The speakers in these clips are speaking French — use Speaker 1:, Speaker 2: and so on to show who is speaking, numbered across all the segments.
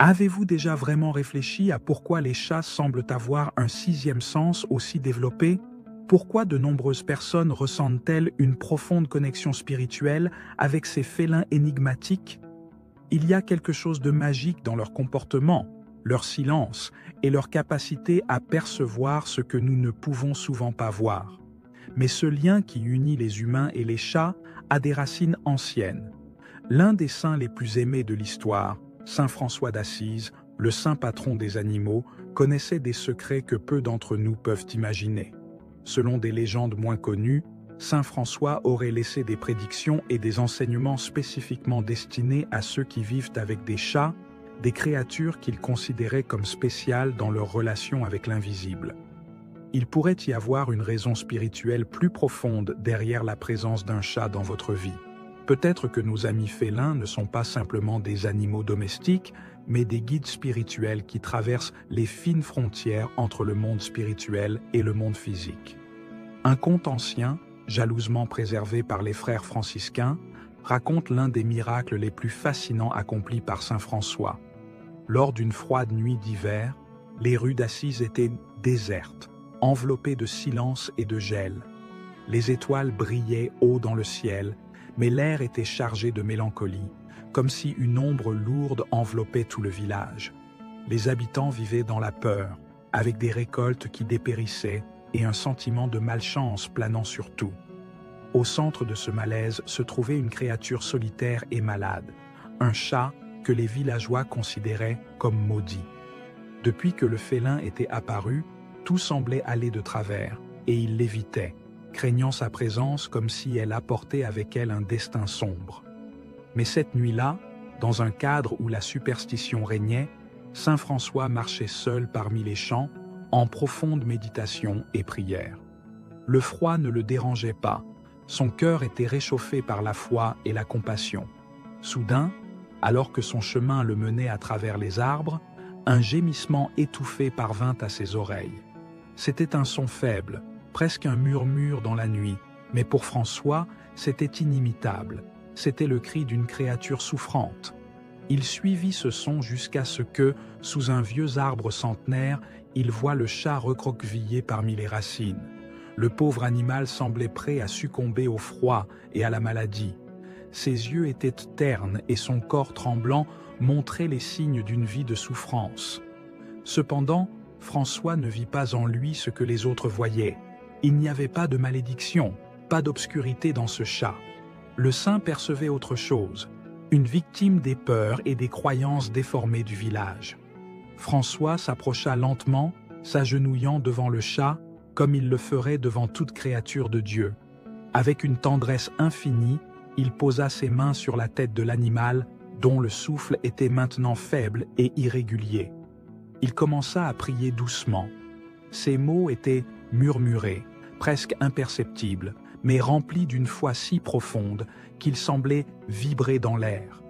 Speaker 1: Avez-vous déjà vraiment réfléchi à pourquoi les chats semblent avoir un sixième sens aussi développé? Pourquoi de nombreuses personnes ressentent-elles une profonde connexion spirituelle avec ces félins énigmatiques? Il y a quelque chose de magique dans leur comportement, leur silence et leur capacité à percevoir ce que nous ne pouvons souvent pas voir. Mais ce lien qui unit les humains et les chats a des racines anciennes. L'un des saints les plus aimés de l'histoire, Saint François d'Assise, le saint patron des animaux, connaissait des secrets que peu d'entre nous peuvent imaginer. Selon des légendes moins connues, Saint François aurait laissé des prédictions et des enseignements spécifiquement destinés à ceux qui vivent avec des chats, des créatures qu'il considérait comme spéciales dans leur relation avec l'invisible. Il pourrait y avoir une raison spirituelle plus profonde derrière la présence d'un chat dans votre vie. Peut-être que nos amis félins ne sont pas simplement des animaux domestiques, mais des guides spirituels qui traversent les fines frontières entre le monde spirituel et le monde physique. Un conte ancien, jalousement préservé par les frères franciscains, raconte l'un des miracles les plus fascinants accomplis par saint François. Lors d'une froide nuit d'hiver, les rues d'Assise étaient désertes, enveloppées de silence et de gel. Les étoiles brillaient haut dans le ciel, mais l'air était chargé de mélancolie, comme si une ombre lourde enveloppait tout le village. Les habitants vivaient dans la peur, avec des récoltes qui dépérissaient et un sentiment de malchance planant sur tout. Au centre de ce malaise se trouvait une créature solitaire et malade, un chat que les villageois considéraient comme maudit. Depuis que le félin était apparu, tout semblait aller de travers, et ils l'évitaient, craignant sa présence comme si elle apportait avec elle un destin sombre. Mais cette nuit-là, dans un cadre où la superstition régnait, saint François marchait seul parmi les champs, en profonde méditation et prière. Le froid ne le dérangeait pas, son cœur était réchauffé par la foi et la compassion. Soudain, alors que son chemin le menait à travers les arbres, un gémissement étouffé parvint à ses oreilles. C'était un son faible, presque un murmure dans la nuit, mais pour François, c'était inimitable. C'était le cri d'une créature souffrante. Il suivit ce son jusqu'à ce que, sous un vieux arbre centenaire, il voit le chat recroquevillé parmi les racines. Le pauvre animal semblait prêt à succomber au froid et à la maladie. Ses yeux étaient ternes et son corps tremblant montrait les signes d'une vie de souffrance. Cependant, François ne vit pas en lui ce que les autres voyaient. Il n'y avait pas de malédiction, pas d'obscurité dans ce chat. Le saint percevait autre chose, une victime des peurs et des croyances déformées du village. François s'approcha lentement, s'agenouillant devant le chat, comme il le ferait devant toute créature de Dieu. Avec une tendresse infinie, il posa ses mains sur la tête de l'animal, dont le souffle était maintenant faible et irrégulier. Il commença à prier doucement. Ses mots étaient murmurés, presque imperceptibles, mais remplis d'une foi si profonde qu'ils semblaient vibrer dans l'air.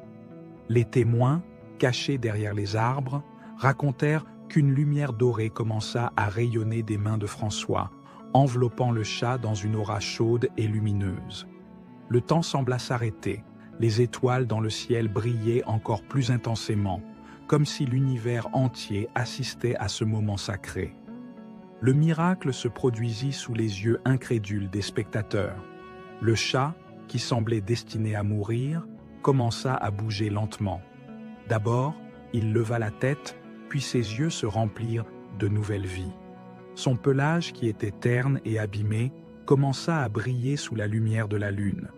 Speaker 1: Les témoins, cachés derrière les arbres, racontèrent qu'une lumière dorée commença à rayonner des mains de François, enveloppant le chat dans une aura chaude et lumineuse. Le temps sembla s'arrêter, les étoiles dans le ciel brillaient encore plus intensément, comme si l'univers entier assistait à ce moment sacré. Le miracle se produisit sous les yeux incrédules des spectateurs. Le chat, qui semblait destiné à mourir, commença à bouger lentement. D'abord, il leva la tête, puis ses yeux se remplirent de nouvelle vie. Son pelage, qui était terne et abîmé, commença à briller sous la lumière de la lune.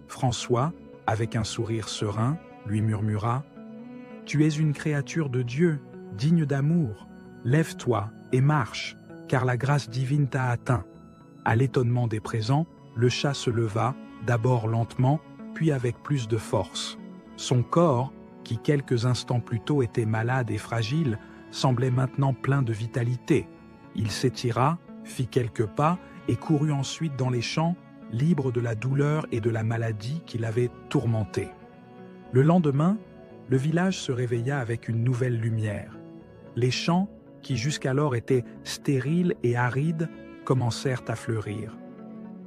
Speaker 1: François, avec un sourire serein, lui murmura « Tu es une créature de Dieu, digne d'amour. Lève-toi et marche, car la grâce divine t'a atteint. » À l'étonnement des présents, le chat se leva, d'abord lentement, puis avec plus de force. Son corps, qui quelques instants plus tôt était malade et fragile, semblait maintenant plein de vitalité. Il s'étira, fit quelques pas et courut ensuite dans les champs, libre de la douleur et de la maladie qui l'avaient tourmenté. Le lendemain, le village se réveilla avec une nouvelle lumière. Les champs, qui jusqu'alors étaient stériles et arides, commencèrent à fleurir.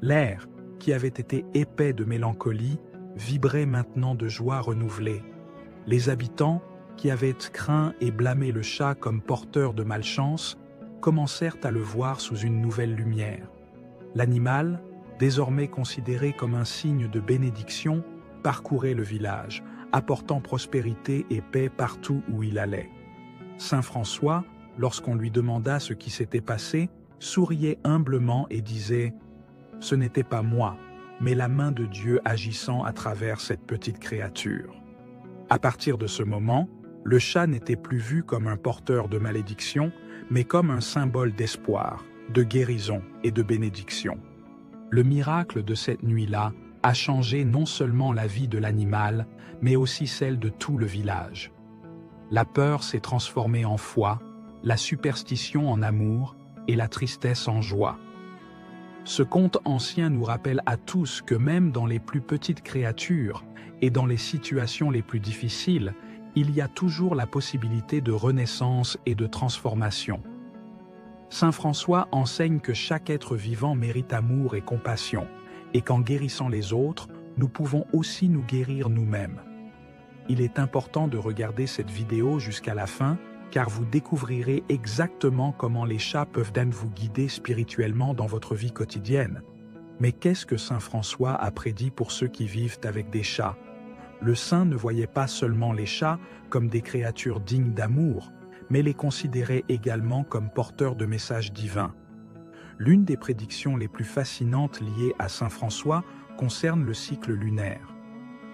Speaker 1: L'air, qui avait été épais de mélancolie, vibrait maintenant de joie renouvelée. Les habitants, qui avaient craint et blâmé le chat comme porteur de malchance, commencèrent à le voir sous une nouvelle lumière. L'animal, désormais considéré comme un signe de bénédiction, parcourait le village, apportant prospérité et paix partout où il allait. Saint François, lorsqu'on lui demanda ce qui s'était passé, souriait humblement et disait « Ce n'était pas moi, mais la main de Dieu agissant à travers cette petite créature. » À partir de ce moment, le chat n'était plus vu comme un porteur de malédiction, mais comme un symbole d'espoir, de guérison et de bénédiction. Le miracle de cette nuit-là a changé non seulement la vie de l'animal, mais aussi celle de tout le village. La peur s'est transformée en foi, la superstition en amour et la tristesse en joie. Ce conte ancien nous rappelle à tous que même dans les plus petites créatures et dans les situations les plus difficiles, il y a toujours la possibilité de renaissance et de transformation. Saint François enseigne que chaque être vivant mérite amour et compassion, et qu'en guérissant les autres, nous pouvons aussi nous guérir nous-mêmes. Il est important de regarder cette vidéo jusqu'à la fin, car vous découvrirez exactement comment les chats peuvent vous guider spirituellement dans votre vie quotidienne. Mais qu'est-ce que Saint François a prédit pour ceux qui vivent avec des chats? Le saint ne voyait pas seulement les chats comme des créatures dignes d'amour, mais les considérait également comme porteurs de messages divins. L'une des prédictions les plus fascinantes liées à Saint François concerne le cycle lunaire.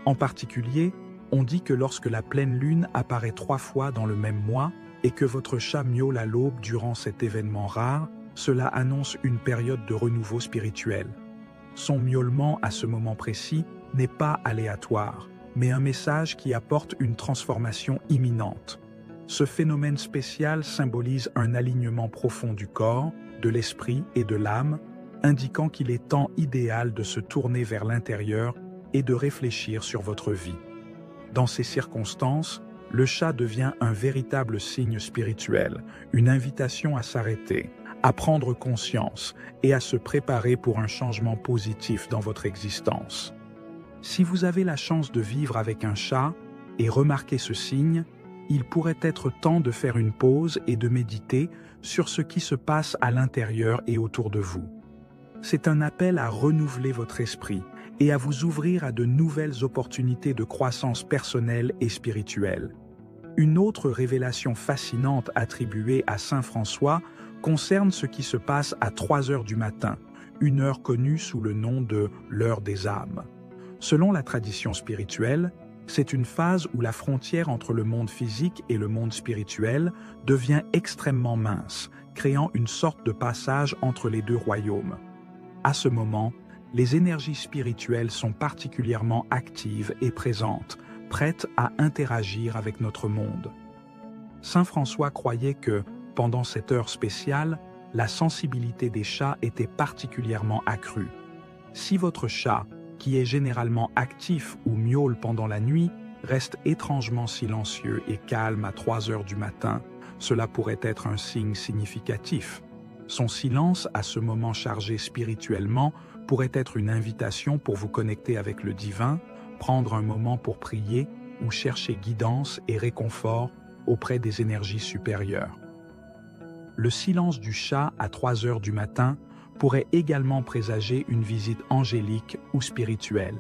Speaker 1: En particulier, on dit que lorsque la pleine lune apparaît 3 fois dans le même mois et que votre chat miaule à l'aube durant cet événement rare, cela annonce une période de renouveau spirituel. Son miaulement à ce moment précis n'est pas aléatoire, mais un message qui apporte une transformation imminente. Ce phénomène spécial symbolise un alignement profond du corps, de l'esprit et de l'âme, indiquant qu'il est temps idéal de se tourner vers l'intérieur et de réfléchir sur votre vie. Dans ces circonstances, le chat devient un véritable signe spirituel, une invitation à s'arrêter, à prendre conscience et à se préparer pour un changement positif dans votre existence. Si vous avez la chance de vivre avec un chat et remarquer ce signe, il pourrait être temps de faire une pause et de méditer sur ce qui se passe à l'intérieur et autour de vous. C'est un appel à renouveler votre esprit et à vous ouvrir à de nouvelles opportunités de croissance personnelle et spirituelle. Une autre révélation fascinante attribuée à Saint François concerne ce qui se passe à 3 heures du matin, une heure connue sous le nom de l'heure des âmes. Selon la tradition spirituelle, c'est une phase où la frontière entre le monde physique et le monde spirituel devient extrêmement mince, créant une sorte de passage entre les deux royaumes. À ce moment, les énergies spirituelles sont particulièrement actives et présentes, prêtes à interagir avec notre monde. Saint François croyait que, pendant cette heure spéciale, la sensibilité des chats était particulièrement accrue. Si votre chat, qui est généralement actif ou miaule pendant la nuit, reste étrangement silencieux et calme à 3 heures du matin, cela pourrait être un signe significatif. Son silence, à ce moment chargé spirituellement, pourrait être une invitation pour vous connecter avec le divin, prendre un moment pour prier ou chercher guidance et réconfort auprès des énergies supérieures. Le silence du chat à 3 heures du matin pourrait également présager une visite angélique ou spirituelle.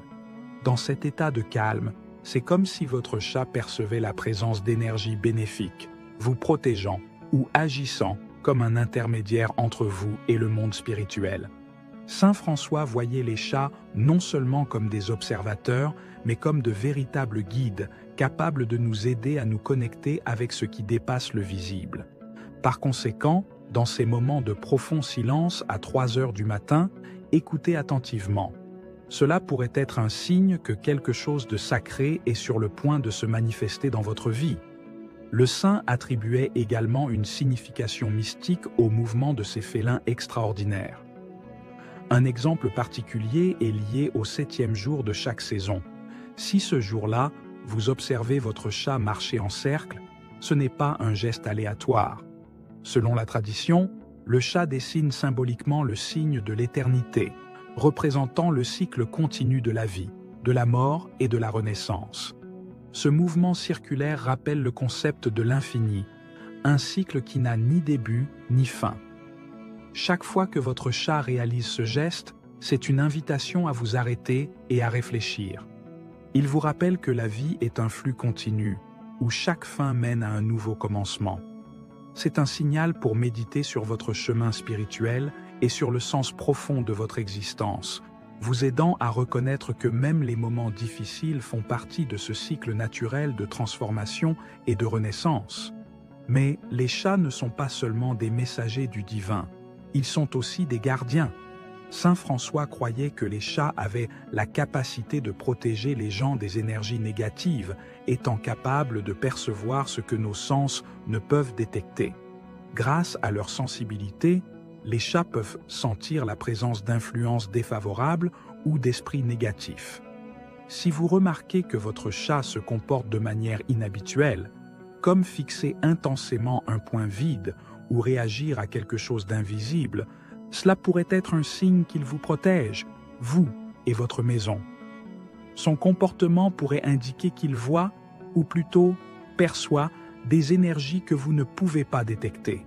Speaker 1: Dans cet état de calme, c'est comme si votre chat percevait la présence d'énergie bénéfique, vous protégeant ou agissant comme un intermédiaire entre vous et le monde spirituel. Saint François voyait les chats non seulement comme des observateurs, mais comme de véritables guides, capables de nous aider à nous connecter avec ce qui dépasse le visible. Par conséquent, dans ces moments de profond silence à 3 heures du matin, écoutez attentivement. Cela pourrait être un signe que quelque chose de sacré est sur le point de se manifester dans votre vie. Le saint attribuait également une signification mystique au mouvement de ces félins extraordinaires. Un exemple particulier est lié au 7e jour de chaque saison. Si ce jour-là, vous observez votre chat marcher en cercle, ce n'est pas un geste aléatoire. Selon la tradition, le chat dessine symboliquement le signe de l'éternité, représentant le cycle continu de la vie, de la mort et de la renaissance. Ce mouvement circulaire rappelle le concept de l'infini, un cycle qui n'a ni début ni fin. Chaque fois que votre chat réalise ce geste, c'est une invitation à vous arrêter et à réfléchir. Il vous rappelle que la vie est un flux continu, où chaque fin mène à un nouveau commencement. C'est un signal pour méditer sur votre chemin spirituel et sur le sens profond de votre existence, vous aidant à reconnaître que même les moments difficiles font partie de ce cycle naturel de transformation et de renaissance. Mais les chats ne sont pas seulement des messagers du divin, ils sont aussi des gardiens. Saint François croyait que les chats avaient la capacité de protéger les gens des énergies négatives, étant capables de percevoir ce que nos sens ne peuvent détecter. Grâce à leur sensibilité, les chats peuvent sentir la présence d'influences défavorables ou d'esprits négatifs. Si vous remarquez que votre chat se comporte de manière inhabituelle, comme fixer intensément un point vide ou réagir à quelque chose d'invisible, cela pourrait être un signe qu'il vous protège, vous et votre maison. Son comportement pourrait indiquer qu'il voit, ou plutôt perçoit, des énergies que vous ne pouvez pas détecter.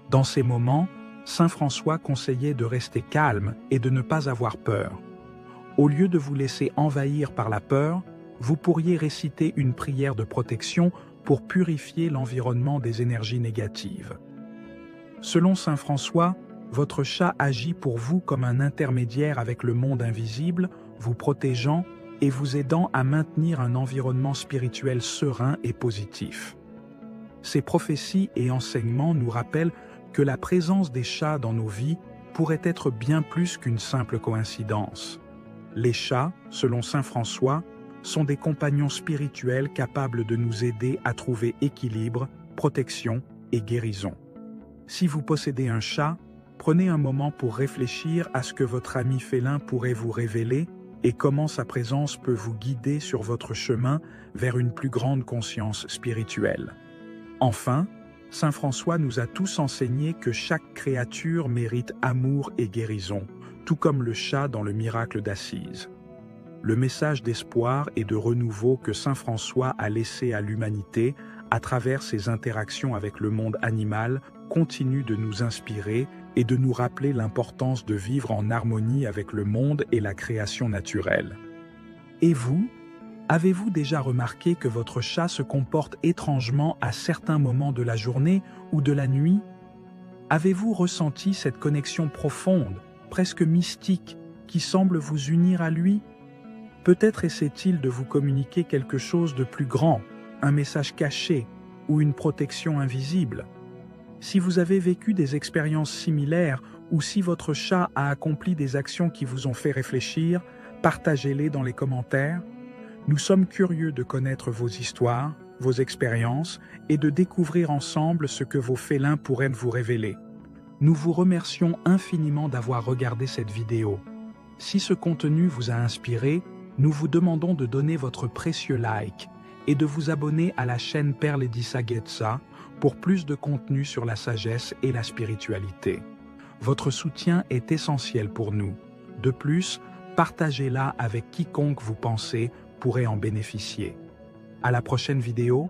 Speaker 1: Dans ces moments, Saint François conseillait de rester calme et de ne pas avoir peur. Au lieu de vous laisser envahir par la peur, vous pourriez réciter une prière de protection pour purifier l'environnement des énergies négatives. Selon Saint François, votre chat agit pour vous comme un intermédiaire avec le monde invisible, vous protégeant et vous aidant à maintenir un environnement spirituel serein et positif. Ces prophéties et enseignements nous rappellent que la présence des chats dans nos vies pourrait être bien plus qu'une simple coïncidence. Les chats, selon Saint François, sont des compagnons spirituels capables de nous aider à trouver équilibre, protection et guérison. Si vous possédez un chat, prenez un moment pour réfléchir à ce que votre ami félin pourrait vous révéler et comment sa présence peut vous guider sur votre chemin vers une plus grande conscience spirituelle. Enfin, Saint François nous a tous enseigné que chaque créature mérite amour et guérison, tout comme le chat dans le miracle d'Assise. Le message d'espoir et de renouveau que Saint François a laissé à l'humanité à travers ses interactions avec le monde animal continue de nous inspirer et de nous rappeler l'importance de vivre en harmonie avec le monde et la création naturelle. Et vous, avez-vous déjà remarqué que votre chat se comporte étrangement à certains moments de la journée ou de la nuit? Avez-vous ressenti cette connexion profonde, presque mystique, qui semble vous unir à lui? Peut-être essaie-t-il de vous communiquer quelque chose de plus grand, un message caché ou une protection invisible. Si vous avez vécu des expériences similaires ou si votre chat a accompli des actions qui vous ont fait réfléchir, partagez-les dans les commentaires. Nous sommes curieux de connaître vos histoires, vos expériences et de découvrir ensemble ce que vos félins pourraient vous révéler. Nous vous remercions infiniment d'avoir regardé cette vidéo. Si ce contenu vous a inspiré, nous vous demandons de donner votre précieux like et de vous abonner à la chaîne Perledissa Getza pour plus de contenu sur la sagesse et la spiritualité. Votre soutien est essentiel pour nous. De plus, partagez-la avec quiconque vous pensez pourrait en bénéficier. À la prochaine vidéo.